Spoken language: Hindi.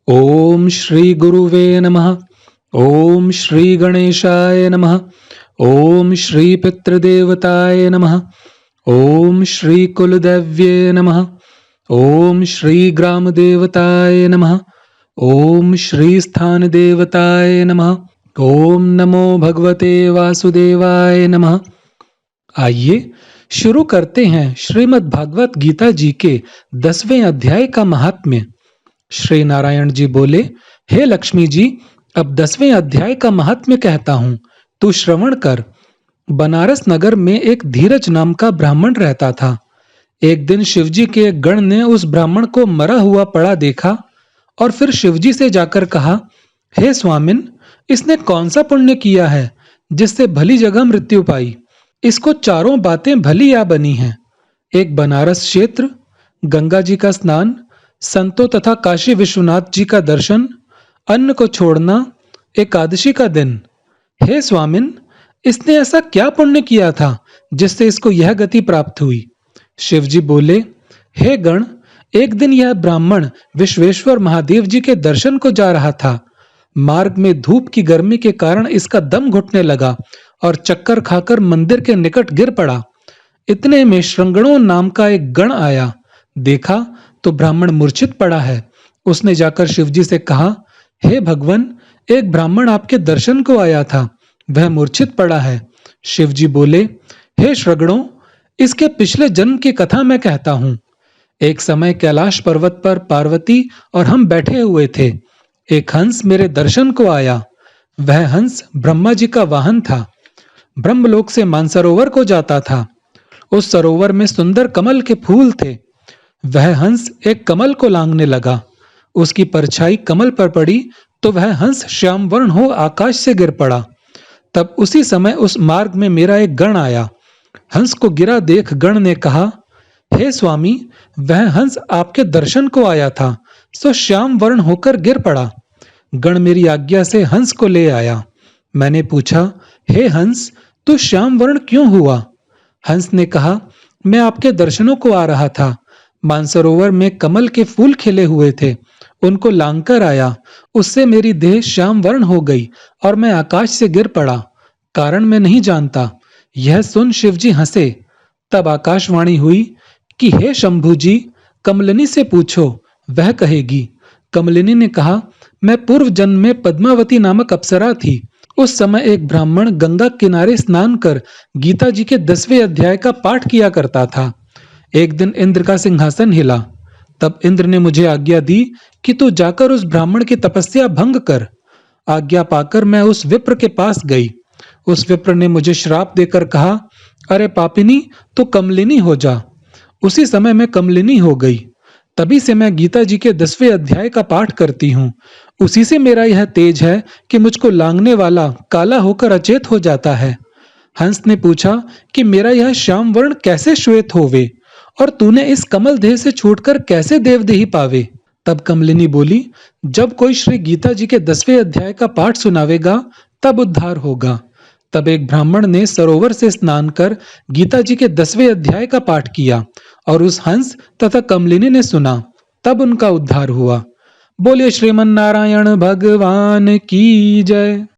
ओम श्री गुरुवे नमः। ओम श्री गणेशाय नमः। ओम श्री पितृदेवताय नमः। ओम श्री कुलदेव्ये नमः। ओम श्री ग्राम देवताय नमः। ओम श्री स्थान देवताय नमः। ओम नमो भगवते वासुदेवाय नमः। आइए शुरू करते हैं श्रीमद् भागवत गीता जी के 10वें अध्याय का महात्म्य। श्री नारायण जी बोले, हे लक्ष्मी जी, अब 10वें अध्याय का महात्म्य कहता हूं, तू श्रवण कर। बनारस नगर में एक धीरज नाम का ब्राह्मण रहता था। एक दिन शिवजी के एक गण ने उस ब्राह्मण को मरा हुआ पड़ा देखा और फिर शिवजी से जाकर कहा, हे स्वामिन, इसने कौन सा पुण्य किया है जिससे भली जगह मृत्यु पाई। इसको चारों बातें भली या बनी हैं। एक बनारस क्षेत्र, गंगा जी का स्नान, संतों तथा काशी विश्वनाथ जी का दर्शन, अन्न को छोड़ना, एकादशी का दिन। हे स्वामिन, इसने ऐसा क्या पुण्य किया था जिससे इसको यह गति प्राप्त हुई। शिवजी बोले, हे गण, एक दिन यह ब्राह्मण विश्वेश्वर महादेव जी के दर्शन को जा रहा था। मार्ग में धूप की गर्मी के कारण इसका दम घुटने लगा और चक्कर खाकर मंदिर के निकट गिर पड़ा। इतने में श्रृंगणों नाम का एक गण आया। देखा तो ब्राह्मण मूर्छित पड़ा है। उसने जाकर शिवजी से कहा, हे भगवान, एक ब्राह्मण आपके दर्शन को आया था, वह मूर्छित पड़ा है। शिवजी बोले, हे श्रगणों, इसके पिछले जन्म की कथा मैं कहता हूं। एक समय कैलाश पर्वत पर पार्वती और हम बैठे हुए थे। एक हंस मेरे दर्शन को आया। वह हंस ब्रह्मा जी का वाहन था। ब्रह्मलोक से मानसरोवर को जाता था। उस सरोवर में सुंदर कमल के फूल थे। वह हंस एक कमल को लांघने लगा। उसकी परछाई कमल पर पड़ी तो वह हंस श्याम वर्ण हो आकाश से गिर पड़ा। तब उसी समय उस मार्ग में मेरा एक गण आया। हंस को गिरा देख गण ने कहा, हे स्वामी, वह हंस आपके दर्शन को आया था, सो श्याम वर्ण होकर गिर पड़ा। गण मेरी आज्ञा से हंस को ले आया। मैंने पूछा, हे हंस, तू श्याम वर्ण क्यों हुआ। हंस ने कहा, मैं आपके दर्शनों को आ रहा था। मानसरोवर में कमल के फूल खिले हुए थे, उनको लांघकर आया। उससे मेरी देह श्याम वर्ण हो गई और मैं आकाश से गिर पड़ा। कारण मैं नहीं जानता। यह सुन शिवजी हंसे। तब आकाशवाणी हुई कि हे शंभु जी, कमलिनी से पूछो, वह कहेगी। कमलिनी ने कहा, मैं पूर्व जन्म में पद्मावती नामक अप्सरा थी। उस समय एक ब्राह्मण गंगा किनारे स्नान कर गीता जी के 10वें अध्याय का पाठ किया करता था। एक दिन इंद्र का सिंहासन हिला। तब इंद्र ने मुझे आज्ञा दी कि तू जाकर उस ब्राह्मण की तपस्या भंग कर। आज्ञा पाकर मैं उस विप्र के पास गई। उस विप्र ने मुझे श्राप देकर कहा, अरे पापिनी, तू कमलिनी हो जा। उसी समय मैं कमलिनी हो गई। तभी से मैं गीता जी के 10वें अध्याय का पाठ करती हूँ। उसी से मेरा यह तेज है कि मुझको लांघने वाला काला होकर अचेत हो जाता है। हंस ने पूछा कि मेरा यह श्याम वर्ण कैसे श्वेत होवे और तूने इस कमल देह से छूटकर कैसे देवदेही पावे। तब कमलिनी बोली, जब कोई श्री गीता जी के 10वें अध्याय का पाठ सुनावेगा तब उद्धार होगा। तब एक ब्राह्मण ने सरोवर से स्नान कर गीता जी के 10वें अध्याय का पाठ किया और उस हंस तथा कमलिनी ने सुना। तब उनका उद्धार हुआ। बोले श्रीमन नारायण भगवान की जय।